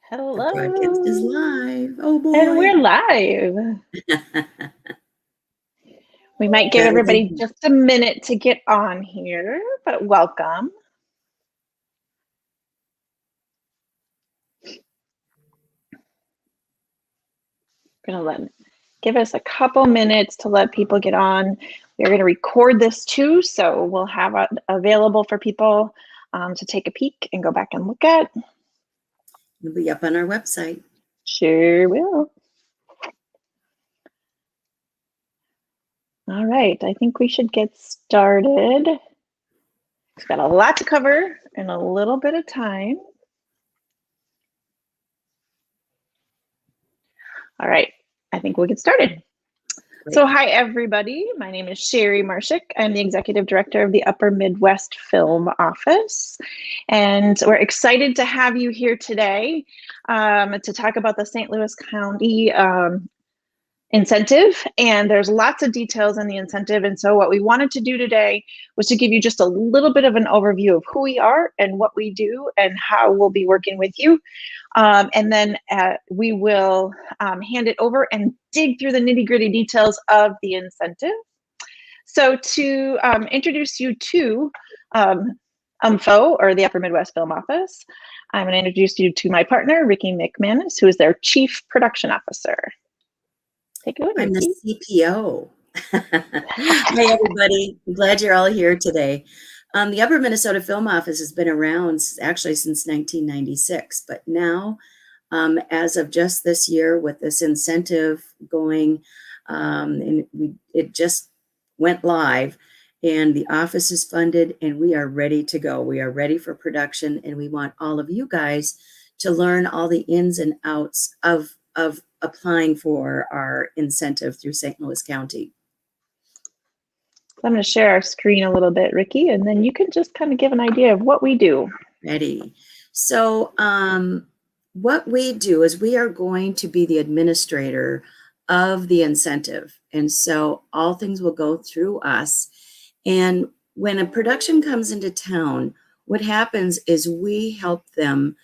The Hello. broadcast is live. Oh And boy. we're live. We might give everybody just a minute to get on here, but welcome. Give us a couple minutes to let people get on. We're going to record this too, so we'll have it available for people to take a peek and go back and look at. It'll be up on our website. Sure will. All right, I think we should get started. We've got a lot to cover in a little bit of time. All right, I think we'll get started. Great. So hi, everybody. My name is Sherry Marshik. I'm the Executive Director of the Upper Midwest Film Office. And we're excited to have you here today to talk about the St. Louis County incentive. And there's lots of details in the incentive. And so what we wanted to do today was to give you just a little bit of an overview of who we are and what we do and how we'll be working with you. And then we will hand it over and dig through the nitty-gritty details of the incentive. So to introduce you to UMFO, or the Upper Midwest Film Office, I'm going to introduce you to my partner, Ricky McManus, who is their Chief Production Officer. Take it away, I'm Ricky. the CPO. Hi, everybody. I'm glad you're all here today. The Upper Minnesota Film Office has been around actually since 1996, but now, as of just this year, with this incentive going, it just went live, and the office is funded, and we are ready to go. We are ready for production, and we want all of you guys to learn all the ins and outs of applying for our incentive through St. Louis County. I'm going to share our screen a little bit, Ricky, and then you can just kind of give an idea of what we do. Ready. So what we do is we are going to be the administrator of the incentive. And so all things will go through us. And when a production comes into town, what happens is we help them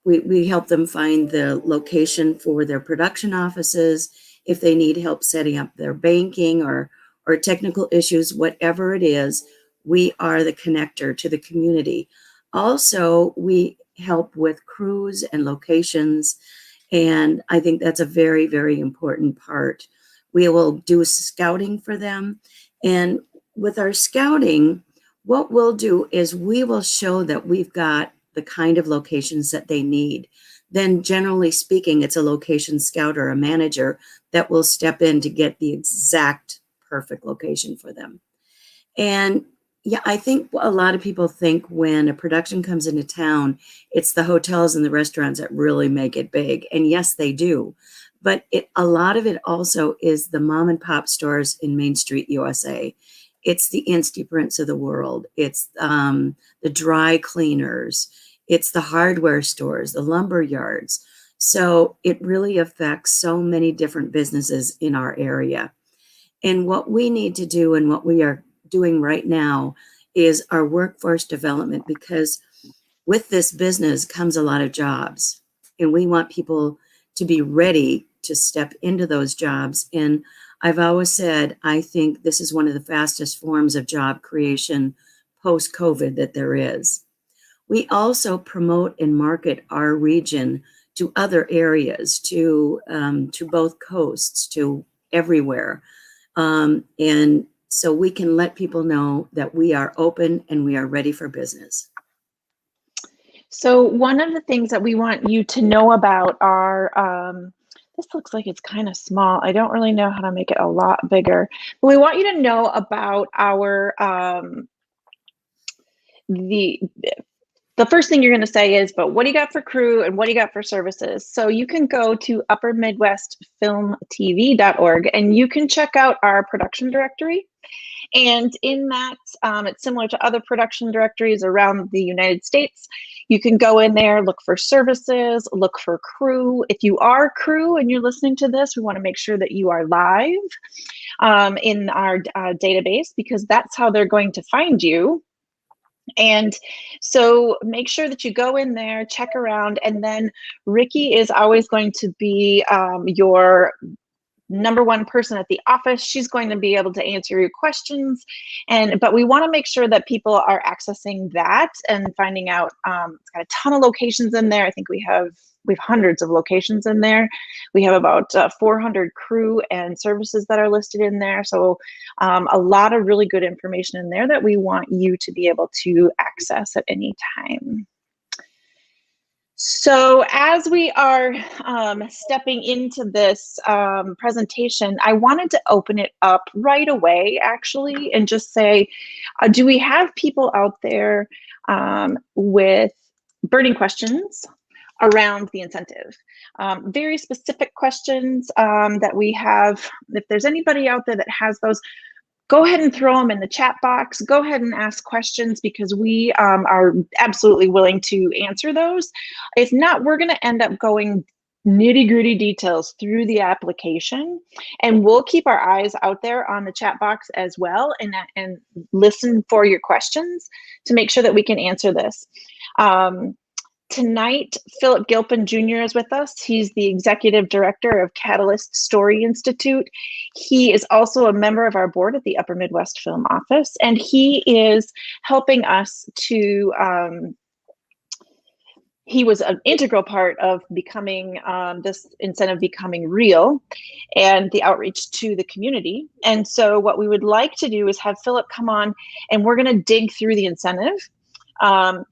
we help them find the location for their production offices. If they need help setting up their banking or technical issues, whatever it is, we are the connector to the community. Also, we help with crews and locations, and I think that's a very, very important part. We will do scouting for them, and with our scouting, what we'll do is we will show that we've got the kind of locations that they need. Then generally speaking, it's a location scout or a manager that will step in to get the exact perfect location for them. And yeah, I think a lot of people think when a production comes into town, it's the hotels and the restaurants that really make it big. And yes, they do. But a lot of it also is the mom and pop stores in Main Street, USA. It's the Instaprints of the world. It's the dry cleaners. It's the hardware stores, the lumber yards. So it really affects so many different businesses in our area. And what we need to do and what we are doing right now is our workforce development, because with this business comes a lot of jobs. And we want people to be ready to step into those jobs. And I've always said, I think this is one of the fastest forms of job creation post-COVID that there is. We also promote and market our region to other areas, to both coasts, to everywhere. And so we can let people know that we are open and we are ready for business. So one of the things that we want you to know about are, this looks like it's kind of small. I don't really know how to make it a lot bigger, but we want you to know about our, the first thing you're going to say is, but what do you got for crew and what do you got for services? So you can go to uppermidwestfilmtv.org and you can check out our production directory. And in that, it's similar to other production directories around the United States. You can go in there, look for services, look for crew. If you are crew and you're listening to this, we want to make sure that you are live in our database, because that's how they're going to find you. And so make sure that you go in there, check around, and then Ricky is always going to be your number one person at the office. She's going to be able to answer your questions. But we want to make sure that people are accessing that and finding out. It's got a ton of locations in there. I think we have hundreds of locations in there. We have about 400 crew and services that are listed in there. So a lot of really good information in there that we want you to be able to access at any time. So as we are stepping into this presentation, I wanted to open it up right away, actually, and just say, do we have people out there with burning questions around the incentive? Very specific questions that we have. If there's anybody out there that has those, go ahead and throw them in the chat box. Go ahead and ask questions, because we are absolutely willing to answer those. If not, we're going to end up going nitty-gritty details through the application, and we'll keep our eyes out there on the chat box as well, and listen for your questions to make sure that we can answer this. Tonight, Philip Gilpin Jr. is with us. He's the Executive Director of Catalyst Story Institute. He is also a member of our board at the Upper Midwest Film Office, and he is helping us to, he was an integral part of becoming, this incentive becoming real and the outreach to the community. And so what we would like to do is have Philip come on, and we're gonna dig through the incentive.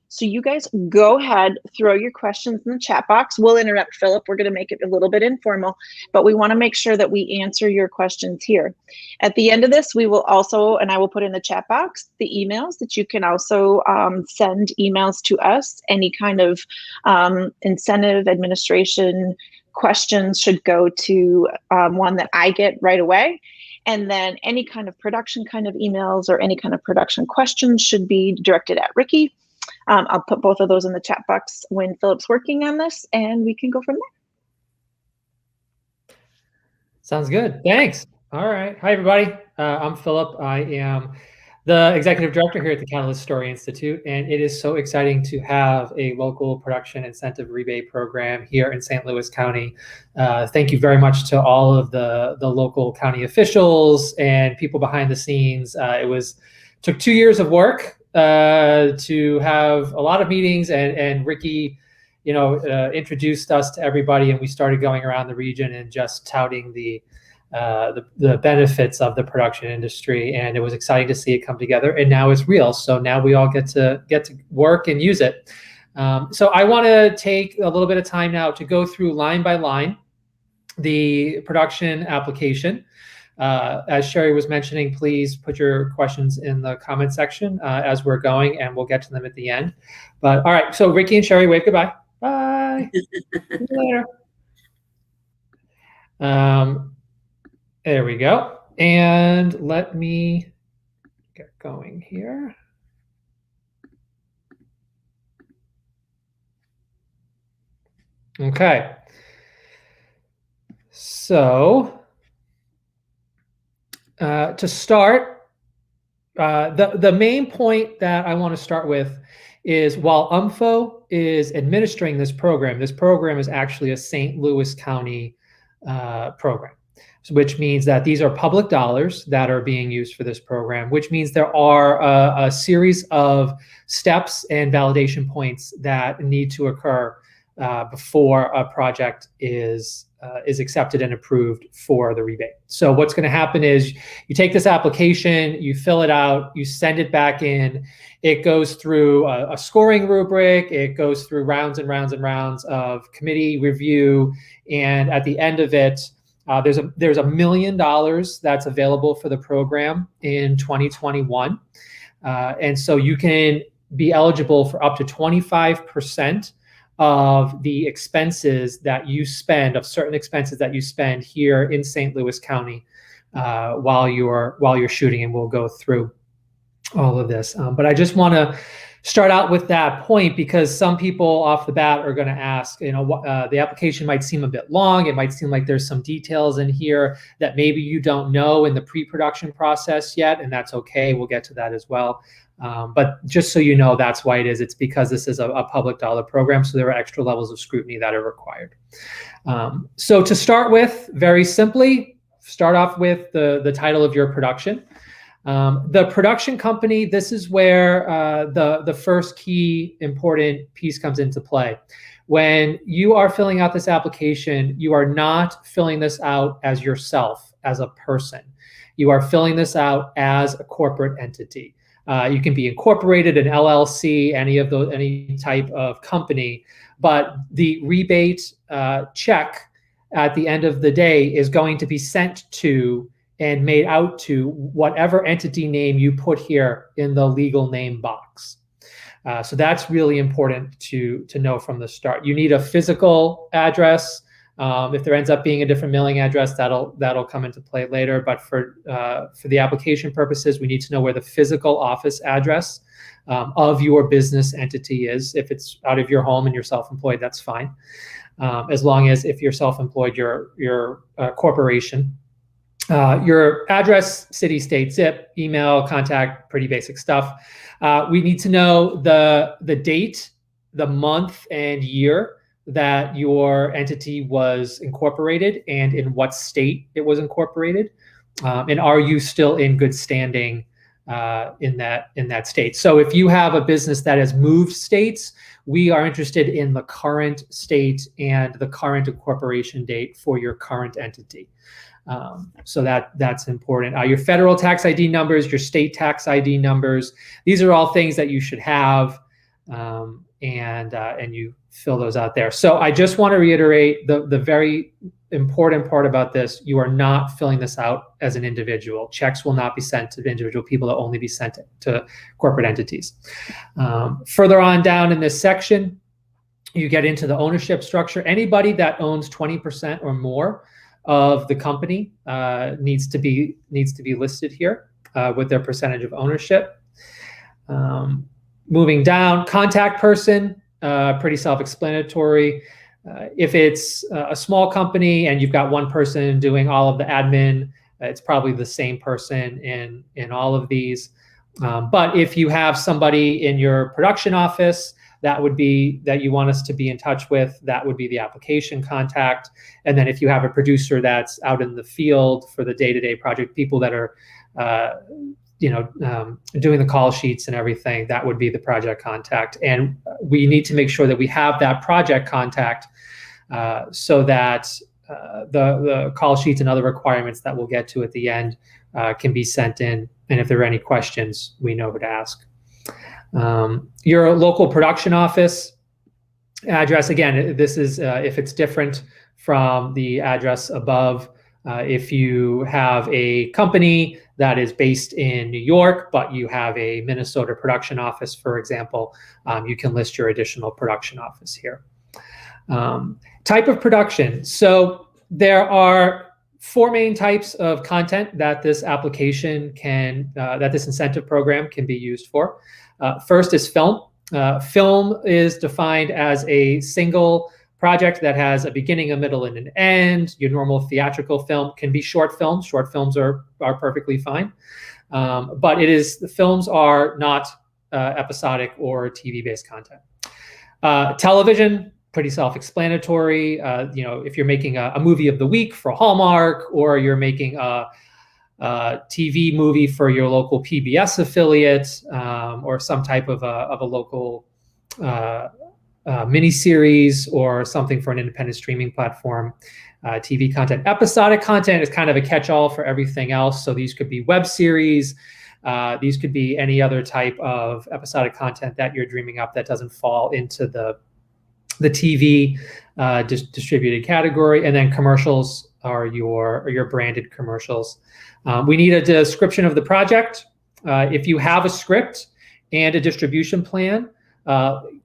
So you guys go ahead, throw your questions in the chat box. We'll interrupt Philip. We're going to make it a little bit informal, but we want to make sure that we answer your questions here. At the end of this, we will also, and I will put in the chat box, the emails that you can also send emails to us. Any kind of incentive administration questions should go to one that I get right away. And then any kind of production kind of emails or any kind of production questions should be directed at Ricky. I'll put both of those in the chat box when Philip's working on this, and we can go from there. Sounds good. Thanks. All right. Hi, everybody. I'm Philip. I am the Executive Director here at the Catalyst Story Institute, and it is so exciting to have a local production incentive rebate program here in St. Louis County. Thank you very much to all of the local county officials and people behind the scenes. It took 2 years of work to have a lot of meetings, and Ricky, introduced us to everybody, and we started going around the region and just touting the benefits of the production industry, and it was exciting to see it come together, and now it's real. So now we all get to work and use it. So I want to take a little bit of time now to go through line by line the production application. As Sherry was mentioning, please put your questions in the comment section as we're going, and we'll get to them at the end. But all right, so Ricky and Sherry, wave goodbye. Bye. See you later. There we go. And let me get going here. Okay. So to start, the main point that I want to start with is, while UMFO is administering this program is actually a St. Louis County program, which means that these are public dollars that are being used for this program, which means there are a series of steps and validation points that need to occur before a project is accepted and approved for the rebate. So what's going to happen is you take this application, you fill it out, you send it back in. It goes through a scoring rubric. It goes through rounds and rounds and rounds of committee review. And at the end of it, there's $1 million that's available for the program in 2021. And so you can be eligible for up to 25% of the expenses that you spend, of certain expenses that you spend here in St. Louis County while you're shooting, and we'll go through all of this. But I just want to start out with that point, because some people off the bat are going to ask, the application might seem a bit long. It might seem like there's some details in here that maybe you don't know in the pre-production process yet, and that's okay. We'll get to that as well. But just so you know, that's why it is. It's because this is a public dollar program, so there are extra levels of scrutiny that are required. So to start with, very simply, start off with the title of your production. The production company, this is where the first key important piece comes into play. When you are filling out this application, you are not filling this out as yourself, as a person. You are filling this out as a corporate entity. You can be incorporated, an LLC, any type of company, but the rebate check at the end of the day is going to be sent to and made out to whatever entity name you put here in the legal name box. So that's really important to know from the start. You need a physical address. If there ends up being a different mailing address, that'll come into play later. But for the application purposes, we need to know where the physical office address of your business entity is. If it's out of your home and you're self-employed, that's fine. As long as if you're self-employed, you're a corporation. Your address, city, state, zip, email, contact, pretty basic stuff. We need to know the date, the month, and year that your entity was incorporated and in what state it was incorporated. And are you still in good standing in that state? So if you have a business that has moved states, we are interested in the current state and the current incorporation date for your current entity. So that's important. Your federal tax ID numbers, your state tax ID numbers, these are all things that you should have, and you fill those out there. So I just want to reiterate the very important part about this. You are not filling this out as an individual. Checks will not be sent to individual people. They'll only be sent to corporate entities. Further on down in this section, you get into the ownership structure. Anybody that owns 20% or more of the company needs to be listed here with their percentage of ownership. Moving down, contact person, pretty self-explanatory. If it's a small company and you've got one person doing all of the admin, it's probably the same person in all of these. But if you have somebody in your production office that you want us to be in touch with, that would be the application contact. And then if you have a producer that's out in the field for the day-to-day project, people that are doing the call sheets and everything, that would be the project contact. And we need to make sure that we have that project contact so that the call sheets and other requirements that we'll get to at the end can be sent in. And if there are any questions, we know who to ask. Your local production office address, again, this is if it's different from the address above. If you have a company that is based in New York, but you have a Minnesota production office, for example, you can list your additional production office here. Type of production. So there are 4 main types of content that this application that this incentive program can be used for. First is film. Film is defined as a single project that has a beginning, a middle, and an end. Your normal theatrical film can be short films. Short films are perfectly fine. But the films are not episodic or TV-based content. Television, pretty self-explanatory. If you're making a movie of the week for Hallmark, or you're making a TV movie for your local PBS affiliate, or some type of a local miniseries or something for an independent streaming platform, TV content. Episodic content is kind of a catch-all for everything else. So these could be web series. These could be any other type of episodic content that you're dreaming up that doesn't fall into the TV distributed category. And then commercials are your branded commercials. We need a description of the project. If you have a script and a distribution plan,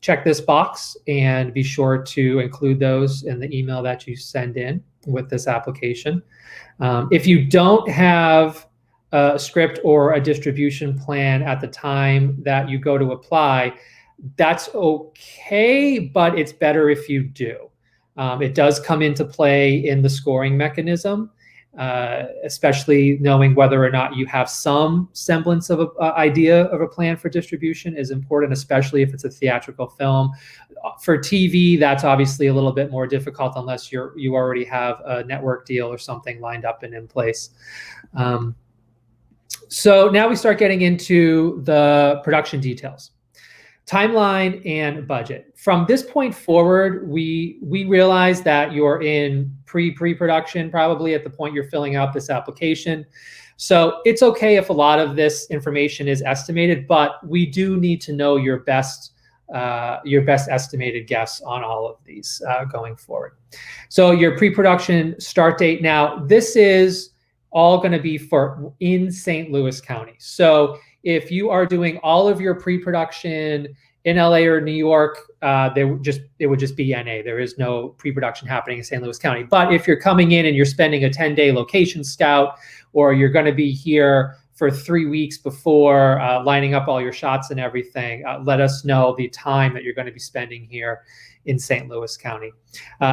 check this box and be sure to include those in the email that you send in with this application. If you don't have a script or a distribution plan at the time that you go to apply, that's okay, but it's better if you do. It does come into play in the scoring mechanism. especially knowing whether or not you have some semblance of an idea of a plan for distribution is important, especially if it's a theatrical film. For TV, that's obviously a little bit more difficult unless you already have a network deal or something lined up and in place. So now we start getting into the production details. Timeline and budget. From this point forward, we realize that you're in pre-production probably at the point you're filling out this application. So it's okay if a lot of this information is estimated, but we do need to know your best estimated guess on all of these going forward. So your pre-production start date. Now, this is all going to be for in St. Louis County. So if you are doing all of your pre-production in LA or New York, it would just be NA. There is no pre-production happening in St. Louis County. But if you're coming in and you're spending a 10-day location scout, or you're going to be here for 3 weeks before lining up all your shots and everything, let us know the time that you're going to be spending here in St. Louis County.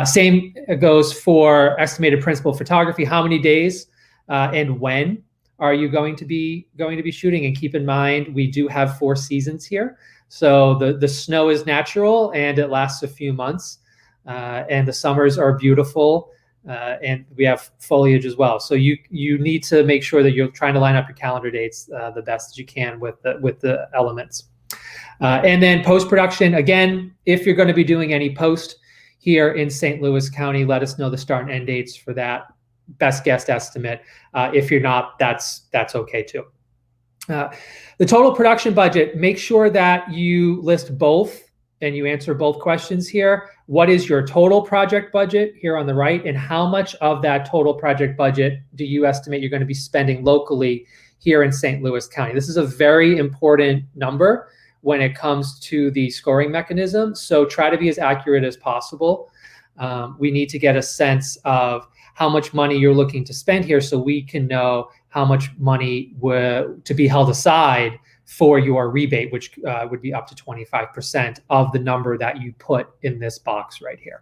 Same goes for estimated principal photography. How many days and when are you going to be shooting? And keep in mind, we do have 4 seasons here. So the snow is natural and it lasts a few months, and the summers are beautiful, and we have foliage as well. So you need to make sure that you're trying to line up your calendar dates the best that you can with the elements. And then post-production, again, if you're going to be doing any post here in St. Louis County, let us know the start and end dates for that. Best guess estimate. If you're not, that's okay too. The total production budget, make sure that you list both and you answer both questions here. What is your total project budget here on the right, and how much of that total project budget do you estimate you're going to be spending locally here in St. Louis County? This is a very important number when it comes to the scoring mechanism, so try to be as accurate as possible. We need to get a sense of how much money you're looking to spend here so we can know how much money to be held aside for your rebate, which would be up to 25% of the number that you put in this box right here.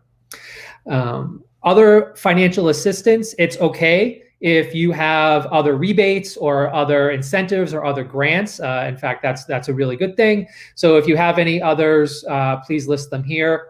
Other financial assistance, it's okay if you have other rebates or other incentives or other grants. In fact, that's a really good thing. So if you have any others, please list them here.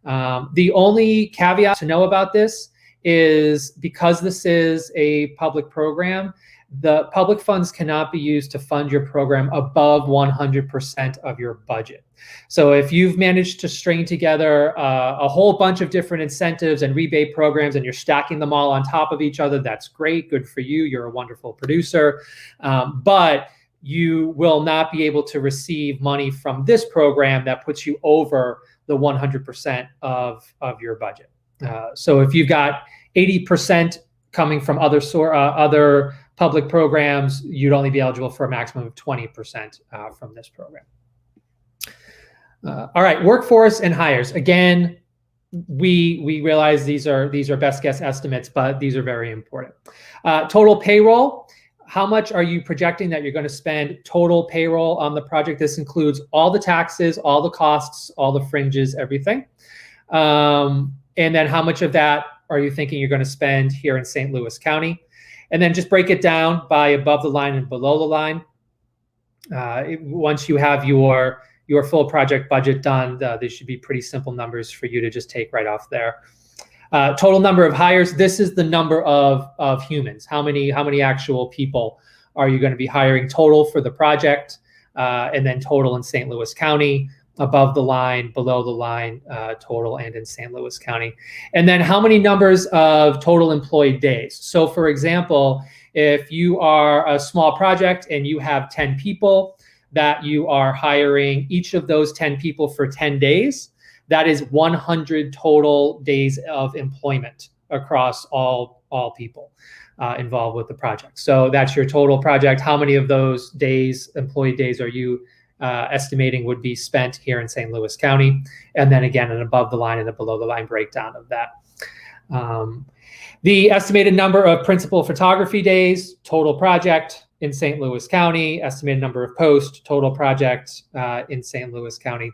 The only caveat to know about this is because this is a public program, the public funds cannot be used to fund your program above 100% of your budget. So if you've managed to string together a whole bunch of different incentives and rebate programs and you're stacking them all on top of each other, that's great, good for you, you're a wonderful producer. But you will not be able to receive money from this program that puts you over the 100% of your budget. So if you've got 80% coming from other public programs, you'd only be eligible for a maximum of 20% from this program. All right, workforce and hires. Again, we realize these are best guess estimates, but these are very important. Total payroll. How much are you projecting that you're going to spend total payroll on the project? This includes all the taxes, all the costs, all the fringes, everything. And then how much of that are you thinking you're going to spend here in St. Louis County? And then just break it down by above the line and below the line. Once you have your full project budget done, these should be pretty simple numbers for you to just take right off there. Total number of hires. This is the number of humans. How many actual people are you going to be hiring total for the project? And then total in St. Louis County, above the line, below the line, total and in St. Louis County. And then how many numbers of total employed days? So for example, if you are a small project and you have 10 people that you are hiring each of those 10 people for 10 days, that is 100 total days of employment across all people involved with the project. So that's your total project. How many of those days, employee days, are you estimating would be spent here in St. Louis County? And then again, an above the line and a below the line breakdown of that. The estimated number of principal photography days, total project in St. Louis County, estimated number of post, total project in St. Louis County.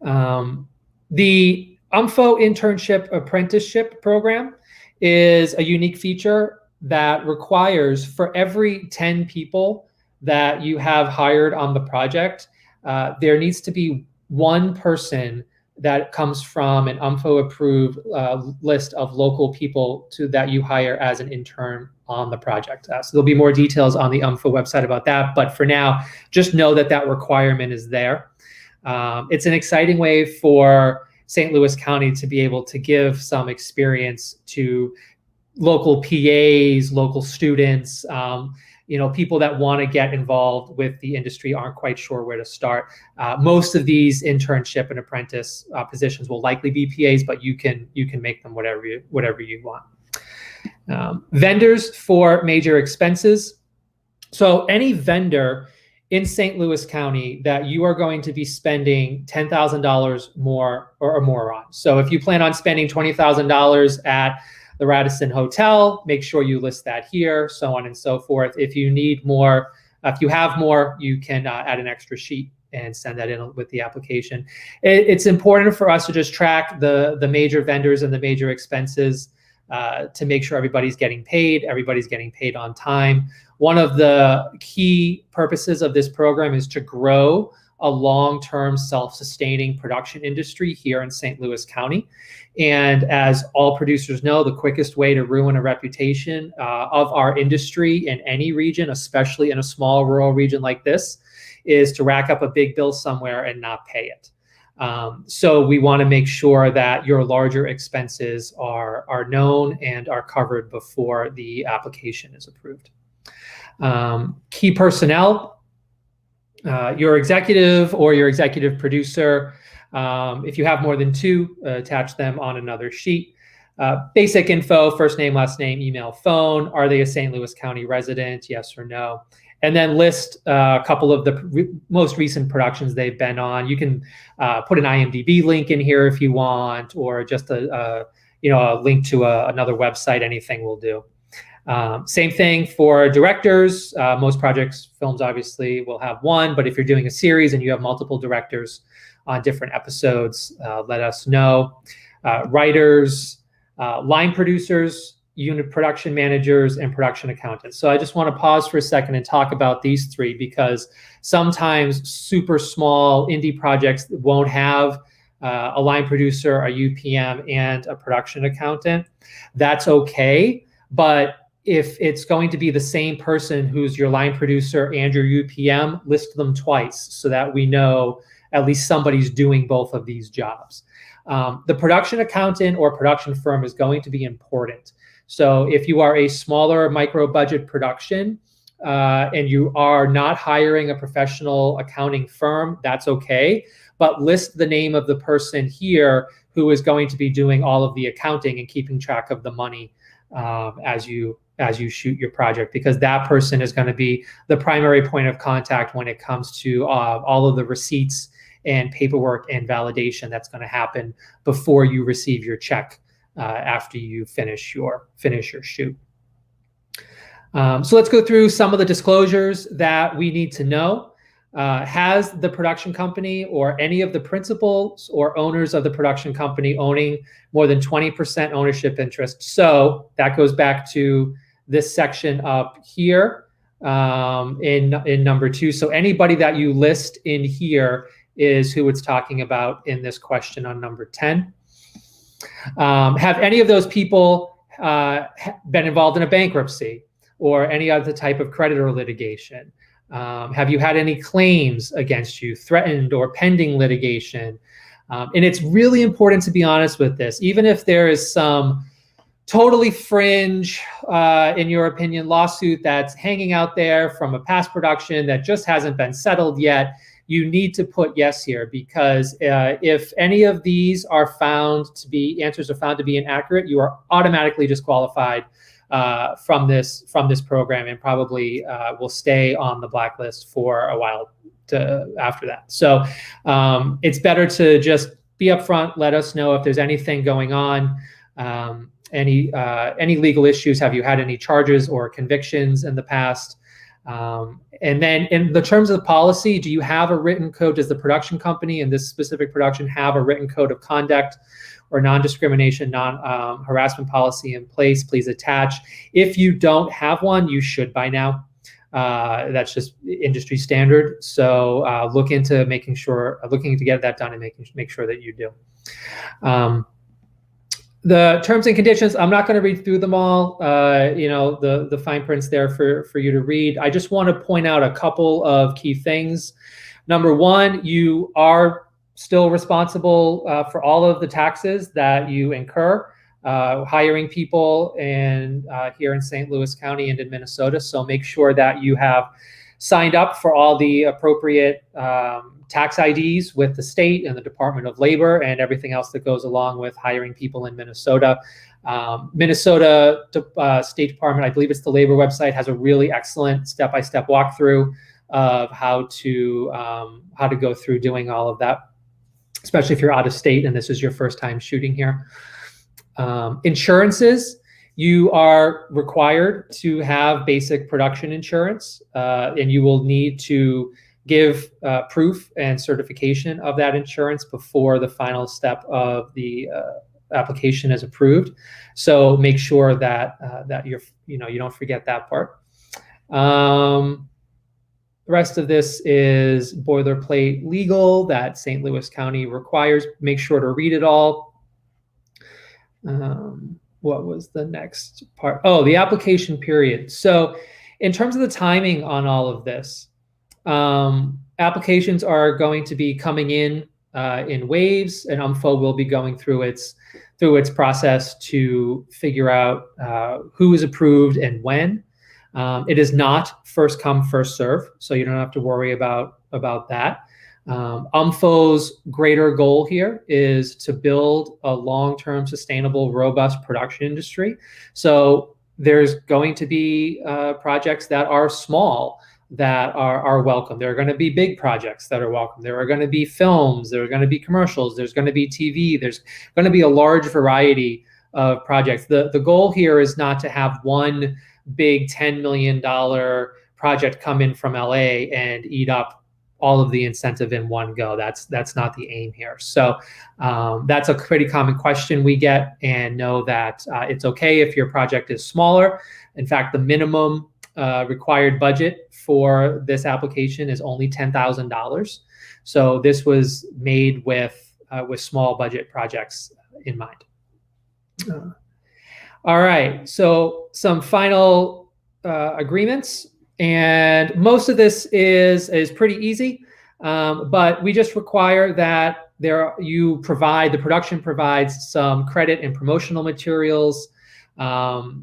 The UMFO internship apprenticeship program is a unique feature that requires for every 10 people that you have hired on the project, there needs to be one person that comes from an UMFO approved list of local people that you hire as an intern on the project. So there'll be more details on the UMFO website about that. But for now, just know that that requirement is there. It's an exciting way for St. Louis County to be able to give some experience to local PAs, local students, people that want to get involved with the industry aren't quite sure where to start. Most of these internship and apprentice positions will likely be PAs, but you can make them whatever you want. Vendors for major expenses. So any vendor in St. Louis County that you are going to be spending $10,000 more or more on. So if you plan on spending $20,000 at the Radisson Hotel, make sure you list that here, so on and so forth. If you need more, if you have more, you can add an extra sheet and send that in with the application. It's important for us to just track the major vendors and the major expenses to make sure everybody's getting paid on time. One of the key purposes of this program is to grow a long-term self-sustaining production industry here in St. Louis County. And as all producers know, the quickest way to ruin a reputation of our industry in any region, especially in a small rural region like this, is to rack up a big bill somewhere and not pay it. So we want to make sure that your larger expenses are known and are covered before the application is approved. Key personnel, your executive or your executive producer. If you have more than two, attach them on another sheet. Basic info, first name, last name, email, phone. Are they a St. Louis County resident? Yes or no? And then list a couple of the most recent productions they've been on. You can put an IMDb link in here if you want, or just a link to another website. Anything will do. Same thing for directors. Most projects, films obviously will have one, but if you're doing a series and you have multiple directors on different episodes, let us know. Writers, line producers, unit production managers, and production accountants. So I just want to pause for a second and talk about these three, because sometimes super small indie projects won't have a line producer, a UPM, and a production accountant. That's okay, but if it's going to be the same person who's your line producer and your UPM, list them twice so that we know at least somebody's doing both of these jobs. The production accountant or production firm is going to be important. So if you are a smaller micro budget production and you are not hiring a professional accounting firm, that's okay. But list the name of the person here who is going to be doing all of the accounting and keeping track of the money as you shoot your project, because that person is going to be the primary point of contact when it comes to all of the receipts and paperwork and validation that's going to happen before you receive your check after you finish your shoot. So let's go through some of the disclosures that we need to know. Has the production company or any of the principals or owners of the production company owning more than 20% ownership interest? So that goes back to this section up here in number 2. So anybody that you list in here is who it's talking about in this question on number 10. Have any of those people been involved in a bankruptcy or any other type of creditor litigation? Have you had any claims against you, threatened or pending litigation? And it's really important to be honest with this. Even if there is some totally fringe, in your opinion, lawsuit that's hanging out there from a past production that just hasn't been settled yet, you need to put yes here, because if any of these are found to be, answers are found to be inaccurate, you are automatically disqualified from this program, and probably will stay on the blacklist for a while after that. So it's better to just be upfront, let us know if there's anything going on, any legal issues. Have you had any charges or convictions in the past? And then in the terms of the policy, do you have a written code? Does the production company in this specific production have a written code of conduct or non-discrimination, non-harassment policy in place, please attach. If you don't have one, you should by now. That's just industry standard. So look into looking to get that done and make sure that you do. The terms and conditions, I'm not going to read through them all. The fine print's there for you to read. I just want to point out a couple of key things. Number one, you are still responsible for all of the taxes that you incur hiring people here in St. Louis County and in Minnesota. So make sure that you have signed up for all the appropriate tax IDs with the state and the Department of Labor and everything else that goes along with hiring people in Minnesota. Minnesota State Department, I believe it's the labor website, has a really excellent step-by-step walkthrough of how to go through doing all of that, especially if you're out of state and this is your first time shooting here. Insurances, you are required to have basic production insurance, and you will need to give proof and certification of that insurance before the final step of the application is approved. So make sure that you don't forget that part. The rest of this is boilerplate legal that St. Louis County requires. Make sure to read it all. What was the next part? Oh, the application period. So in terms of the timing on all of this, applications are going to be coming in waves, and UMFO will be going through its process to figure out who is approved and when. It is not first come, first serve, so you don't have to worry about that. UMFO's greater goal here is to build a long-term, sustainable, robust production industry. So there's going to be projects that are small that are welcome. There are going to be big projects that are welcome. There are going to be films. There are going to be commercials. There's going to be TV. There's going to be a large variety of projects. The goal here is not to have one big $10 million project come in from LA and eat up all of the incentive in one go. That's not the aim here. So that's a pretty common question we get, and know that it's okay if your project is smaller. In fact, the minimum required budget for this application is only $10,000. So this was made with small budget projects in mind. All right, so some final agreements. And most of this is pretty easy, but we just require that the production provides some credit and promotional materials, or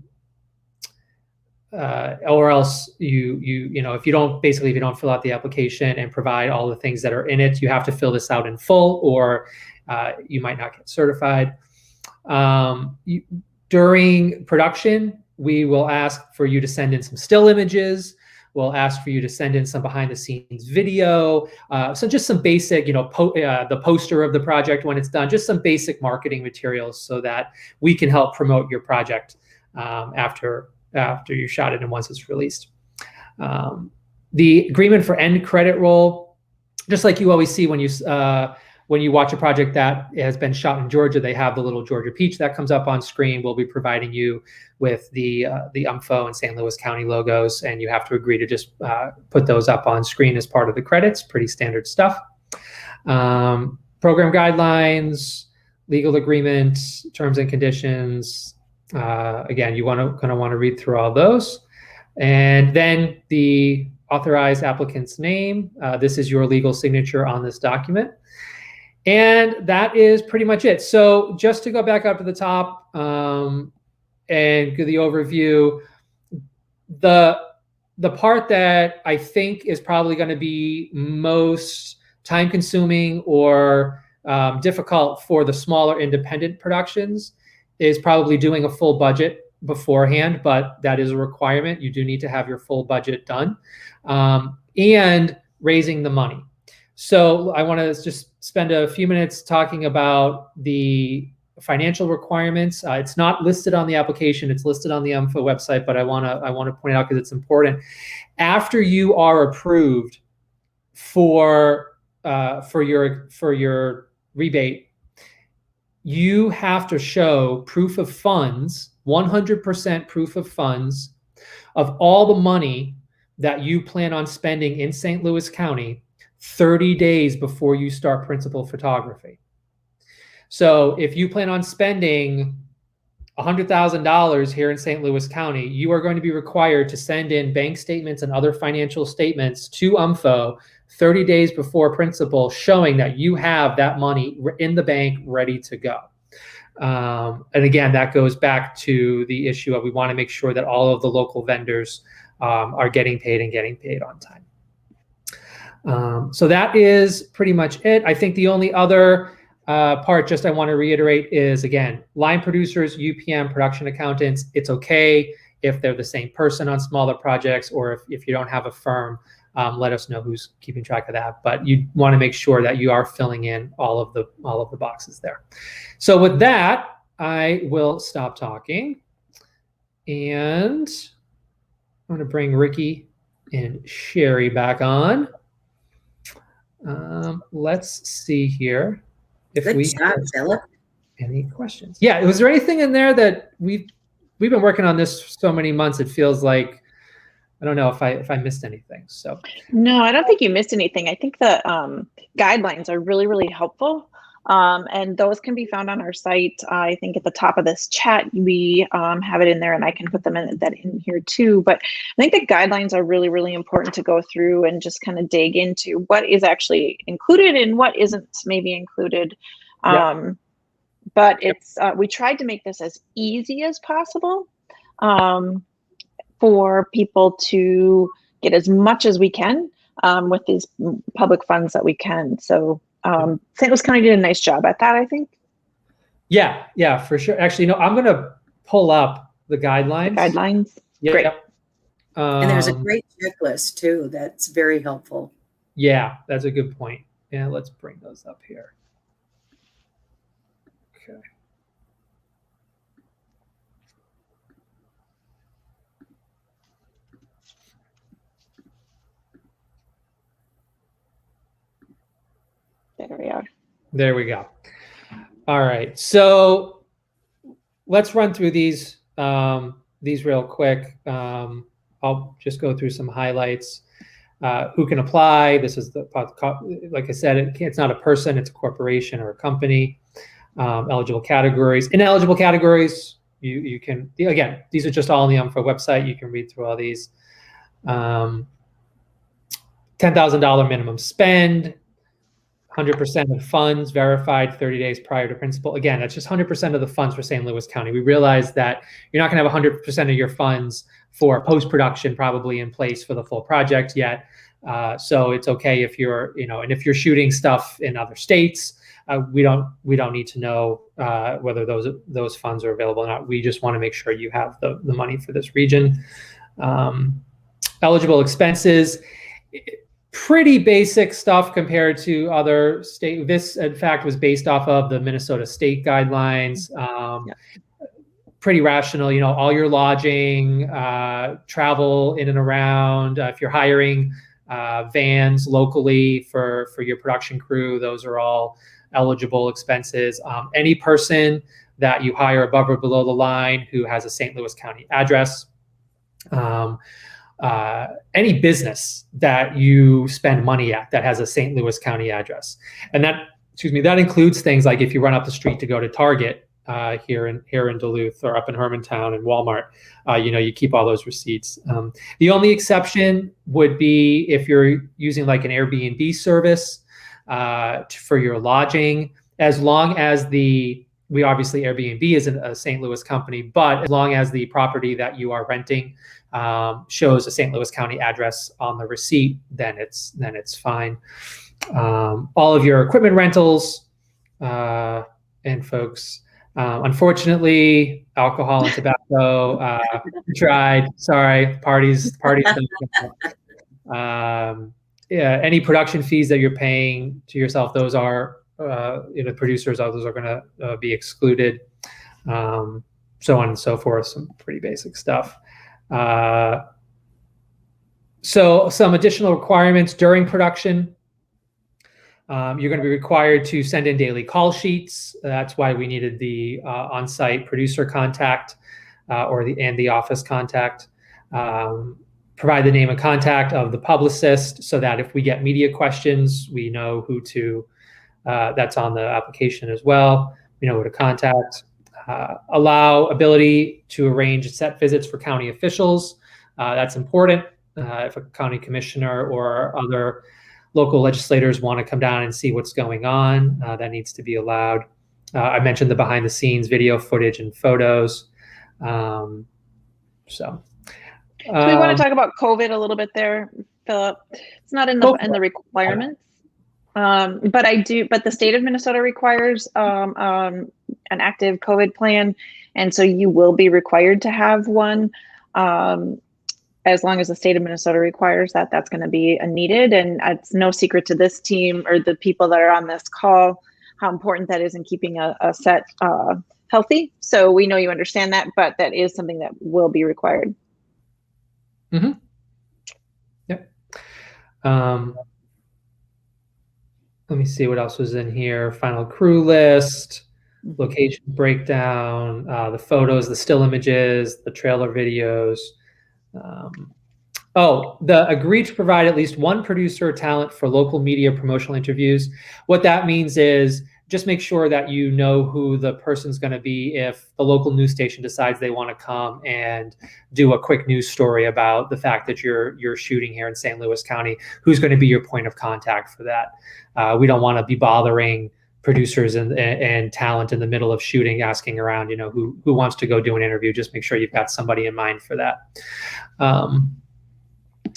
else if you don't fill out the application and provide all the things that are in it, you have to fill this out in full, or you might not get certified. During production, we will ask for you to send in some still images. We'll ask for you to send in some behind the scenes video. So just some basic, the poster of the project when it's done, just some basic marketing materials so that we can help promote your project after you shot it and once it's released. The agreement for end credit roll, just like you always see when you watch a project that has been shot in Georgia, they have the little Georgia peach that comes up on screen. We'll be providing you with the UMFO and St. Louis County logos, and you have to agree to just put those up on screen as part of the credits. Pretty standard stuff. Program guidelines, legal agreement, terms and conditions. Again, you're gonna want to read through all those, and then the authorized applicant's name. This is your legal signature on this document. And that is pretty much it. So just to go back up to the top and give the overview, the part that I think is probably going to be most time consuming or difficult for the smaller independent productions is probably doing a full budget beforehand, but that is a requirement. You do need to have your full budget done, and raising the money. So I want to just spend a few minutes talking about the financial requirements. It's not listed on the application; it's listed on the UMFO website. But I want to point it out because it's important. After you are approved for your rebate, you have to show proof of funds, 100% proof of funds of all the money that you plan on spending in St. Louis County 30 days before you start principal photography. So if you plan on spending $100,000 here in St. Louis County, you are going to be required to send in bank statements and other financial statements to UMFO 30 days before principal, showing that you have that money in the bank ready to go. And again, that goes back to the issue of we want to make sure that all of the local vendors are getting paid and getting paid on time. So that is pretty much it. I think the only other part just I want to reiterate is, again, line producers, UPM, production accountants, it's okay if they're the same person on smaller projects, or if you don't have a firm, let us know who's keeping track of that. But you want to make sure that you are filling in all of the boxes there. So with that, I will stop talking, and I'm going to bring Ricky and Sherry back on. Let's see here if Good we job, have Philip. any questions. Yeah, was there anything in there that we've been working on this for so many months? It feels like, I don't know if I missed anything. So no, I don't think you missed anything. I think the guidelines are really, really helpful. And those can be found on our site. I think at the top of this chat, we have it in there, and I can put them in here too. But I think the guidelines are really, really important to go through and just kind of dig into what is actually included and what isn't maybe included. Yep. But it's we tried to make this as easy as possible for people to get as much as we can with these public funds that we can. So St. Louis County did a nice job at that, I think. Yeah, for sure. Actually, no, I'm going to pull up the guidelines. Yep. Great. And there's a great checklist too that's very helpful. Yeah, that's a good point. Yeah, let's bring those up here. Okay. There we are. There we go. All right, so let's run through these real quick. I'll just go through some highlights. Who can apply? This is like I said, it's not a person, it's a corporation or a company. Eligible categories. Ineligible categories, you can, again, these are just all on the UMFO website. You can read through all these. $10,000 minimum spend. 100% of funds verified 30 days prior to principal. Again, that's just 100% of the funds for St. Louis County. We realize that you're not going to have 100% of your funds for post-production probably in place for the full project yet. So it's okay if you're, and if you're shooting stuff in other states, we don't need to know whether those funds are available or not. We just want to make sure you have the money for this region. Eligible expenses. Pretty basic stuff compared to other state. This, in fact, was based off of the Minnesota state guidelines. Pretty rational, all your lodging, travel in and around. If you're hiring vans locally for your production crew, those are all eligible expenses. Any person that you hire above or below the line who has a St. Louis County address. Any business that you spend money at that has a St. Louis County address. And that includes things like if you run up the street to go to Target here in Duluth, or up in Hermantown and Walmart, you keep all those receipts. The only exception would be if you're using like an Airbnb service for your lodging, as long as obviously Airbnb isn't a St. Louis company, but as long as the property that you are renting shows a St. Louis County address on the receipt, then it's fine. All of your equipment rentals, and folks, unfortunately, alcohol and tobacco, tried. Sorry, parties. Any production fees that you're paying to yourself, those are producers, those are going to be excluded. So on and so forth. Some pretty basic stuff. So some additional requirements during production. You're going to be required to send in daily call sheets. That's why we needed the on-site producer contact and the office contact. Provide the name and contact of the publicist so that if we get media questions, we know who to, that's on the application as well. We know who to contact. Allow ability to arrange set visits for county officials. That's important. If a county commissioner or other local legislators want to come down and see what's going on, that needs to be allowed. I mentioned the behind the scenes video footage and photos. So we want to talk about COVID a little bit there, Philip. It's not in the requirements, but the state of Minnesota requires an active COVID plan, and so you will be required to have one. As long as the state of Minnesota requires that, that's going to be needed. And it's no secret to this team or the people that are on this call how important that is in keeping a set healthy. So we know you understand that, but that is something that will be required. Mm-hmm. Yep. Let me see what else was in here. Final crew list, location breakdown, the photos, the still images, the trailer videos. The agree to provide at least one producer talent for local media promotional interviews. What that means is just make sure that you know who the person's going to be if the local news station decides they want to come and do a quick news story about the fact that you're shooting here in St. Louis County. Who's going to be your point of contact for that? We don't want to be bothering producers and talent in the middle of shooting, asking around, who wants to go do an interview. Just make sure you've got somebody in mind for that.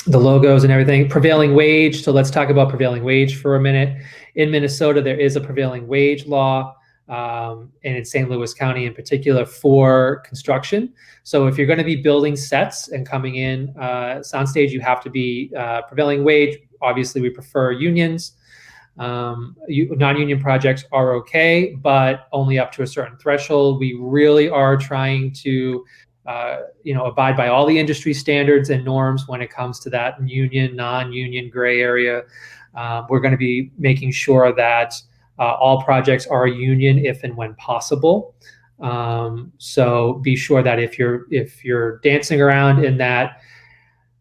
The logos and everything. Prevailing wage. So let's talk about prevailing wage for a minute. In Minnesota, there is a prevailing wage law, and in St. Louis County in particular for construction. So if you're going to be building sets and coming in soundstage, you have to be prevailing wage. Obviously, we prefer unions. Non-union projects are okay, but only up to a certain threshold. We really are trying to abide by all the industry standards and norms when it comes to that union, non-union gray area. We're going to be making sure that all projects are union if and when possible. So be sure that if you're dancing around in that,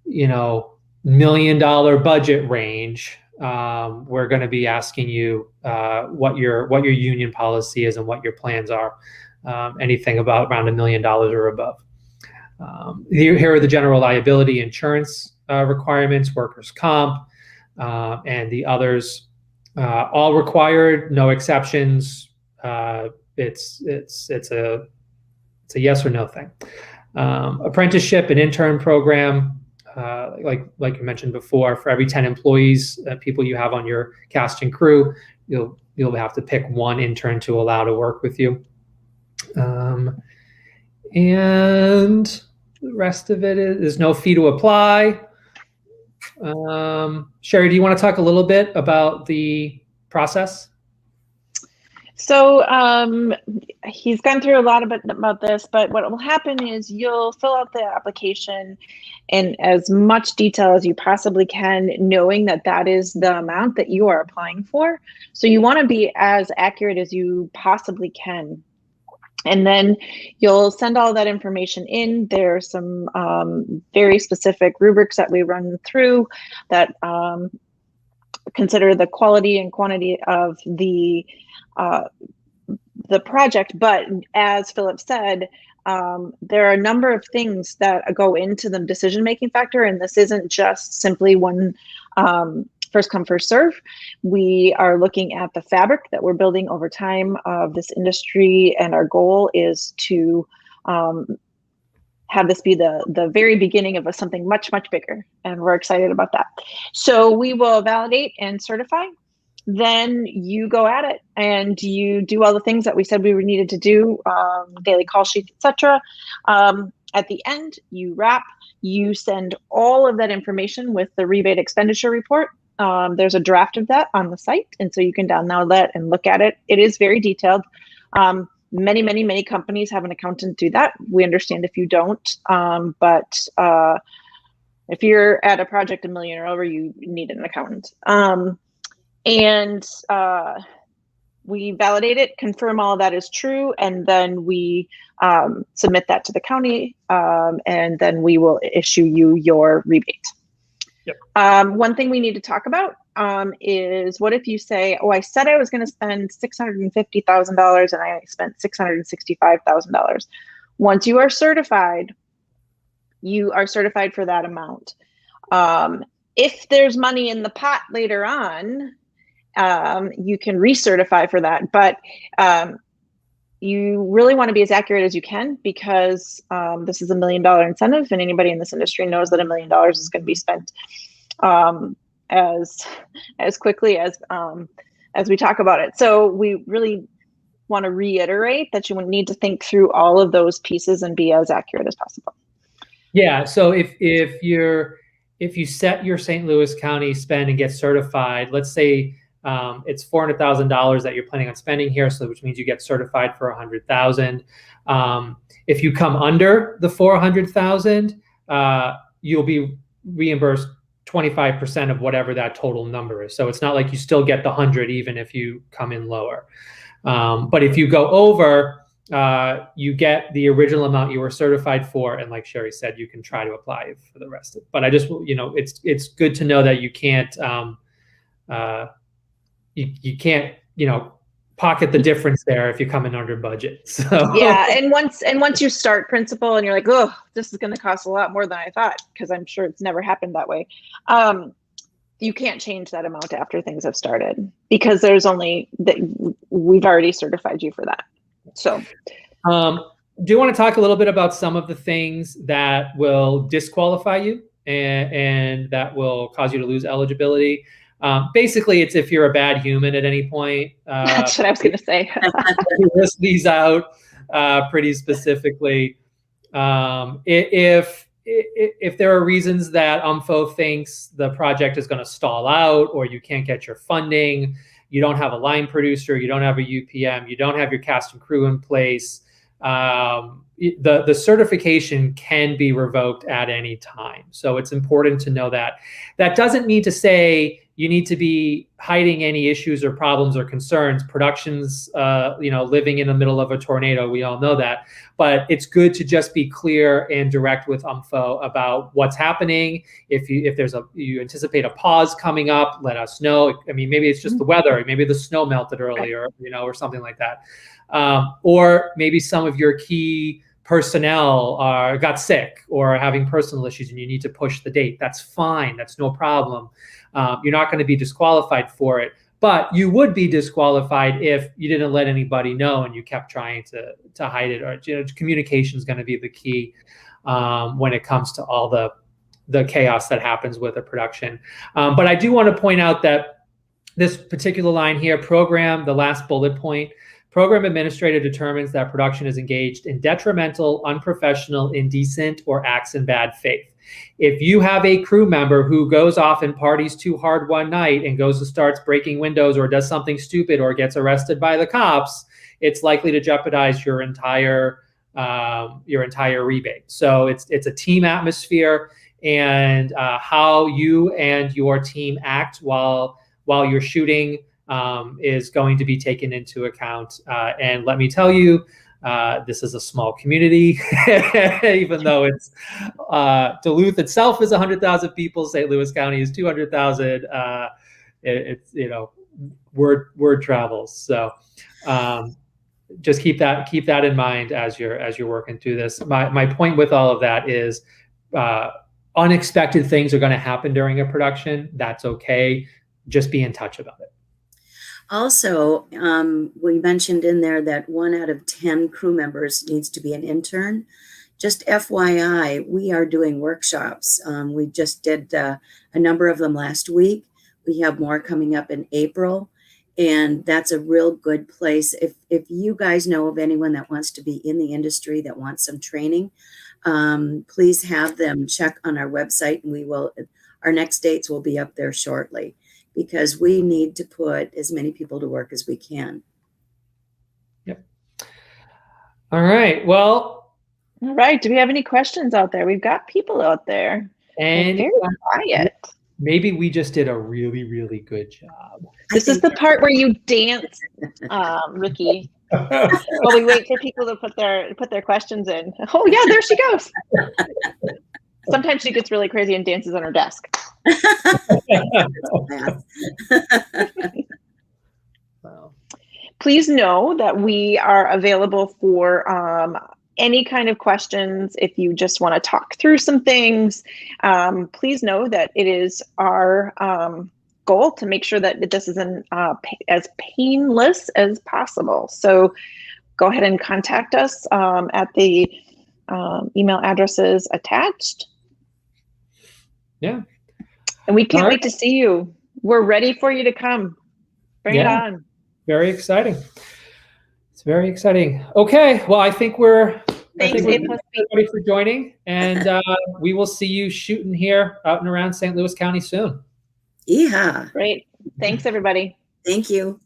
$1 million budget range, we're going to be asking you what your union policy is and what your plans are. Anything about around $1 million or above. Here are the general liability insurance requirements, workers' comp, and the others. All required, no exceptions. It's a yes or no thing. Apprenticeship and intern program. Like you mentioned before, for every 10 employees, people you have on your cast and crew, you'll have to pick one intern to allow to work with you. And the rest of it is no fee to apply. Sherry, do you want to talk a little bit about the process? So he's gone through a lot about this, but what will happen is you'll fill out the application in as much detail as you possibly can, knowing that that is the amount that you are applying for. So you want to be as accurate as you possibly can. And then you'll send all that information in. There are some very specific rubrics that we run through that consider the quality and quantity of the project. But as Philip said, there are a number of things that go into the decision-making factor, and this isn't just simply one first come, first serve. We are looking at the fabric that we're building over time of this industry, and our goal is to have this be the very beginning of something much, much bigger, and we're excited about that. So we will validate and certify. Then you go at it and you do all the things that we said we needed to do, daily call sheets, etc. At the end, you wrap, you send all of that information with the rebate expenditure report. There's a draft of that on the site, and so you can download that and look at it. It is very detailed. Many companies have an accountant do that. We understand if you don't, but if you're at a project $1 million or over, you need an accountant. And we validate it, confirm all of that is true, and then we submit that to the county, and then we will issue you your rebate. Yep. One thing we need to talk about is, what if you say, oh, I said I was going to spend $650,000 and I spent $665,000. Once you are certified for that amount. If there's money in the pot later on, you can recertify for that, but you really want to be as accurate as you can, because this is $1 million incentive, and anybody in this industry knows that $1 million is going to be spent as quickly as we talk about it. So we really want to reiterate that you would need to think through all of those pieces and be as accurate as possible. Yeah. So if you set your St. Louis County spend and get certified, let's say it's $400,000 that you're planning on spending here, so which means you get certified for $100,000. If you come under the $400,000, you'll be reimbursed 25% of whatever that total number is. So it's not like you still get the 100 even if you come in lower. But if you go over, you get the original amount you were certified for, and like Sherry said, you can try to apply for the rest of it. But I just, it's good to know that you can't you can't pocket the difference there if you come in under budget. So yeah, and once you start principal and you're like, oh, this is going to cost a lot more than I thought, because I'm sure it's never happened that way. You can't change that amount after things have started, because there's only that we've already certified you for that. So, do you want to talk a little bit about some of the things that will disqualify you and that will cause you to lose eligibility? Basically, it's if you're a bad human at any point. That's what I was going to say. We list these out pretty specifically. If there are reasons that UMFO thinks the project is going to stall out, or you can't get your funding, you don't have a line producer, you don't have a UPM, you don't have your cast and crew in place, the certification can be revoked at any time. So it's important to know that. That doesn't mean to say you need to be hiding any issues or problems or concerns. Production's, living in the middle of a tornado. We all know that. But it's good to just be clear and direct with UMFO about what's happening. If you anticipate a pause coming up, let us know. I mean, maybe it's just the weather. Maybe the snow melted earlier, or something like that. Or maybe some of your key personnel got sick or are having personal issues and you need to push the date. That's fine. That's no problem. You're not going to be disqualified for it, but you would be disqualified if you didn't let anybody know and you kept trying to hide it. Or communication is going to be the key when it comes to all the chaos that happens with a production. But I do want to point out that this particular line here, program, the last bullet point, program administrator determines that production is engaged in detrimental, unprofessional, indecent, or acts in bad faith. If you have a crew member who goes off and parties too hard one night and starts breaking windows or does something stupid or gets arrested by the cops, it's likely to jeopardize your entire rebate. So it's a team atmosphere, and how you and your team act while you're shooting is going to be taken into account. And let me tell you, this is a small community, even though it's Duluth itself is 100,000 people, St. Louis County is 200,000. It's word travels. So just keep that in mind as you're working through this. My point with all of that is unexpected things are going to happen during a production. That's okay. Just be in touch about it. Also, we mentioned in there that 1 out of 10 crew members needs to be an intern. Just FYI, we are doing workshops. We just did a number of them last week. We have more coming up in April, and that's a real good place. If you guys know of anyone that wants to be in the industry, that wants some training, please have them check on our website, and our next dates will be up there shortly, because we need to put as many people to work as we can. Yep. All right. Well. All right. Do we have any questions out there? We've got people out there. And very quiet. maybe we just did a really, really good job. This is the part where you dance, Ricky. While we wait for people to put their questions in. Oh yeah, there she goes. Sometimes she gets really crazy and dances on her desk. Wow. Please know that we are available for any kind of questions. If you just want to talk through some things, please know that it is our goal to make sure that this is as painless as possible. So go ahead and contact us at the email addresses attached. Yeah. And we can't wait to see you. We're ready for you to come. Bring it on. Very exciting. It's very exciting. Okay. Well, I think we're everybody for joining, and we will see you shooting here out and around St. Louis County soon. Yeah. Great. Thanks, everybody. Thank you.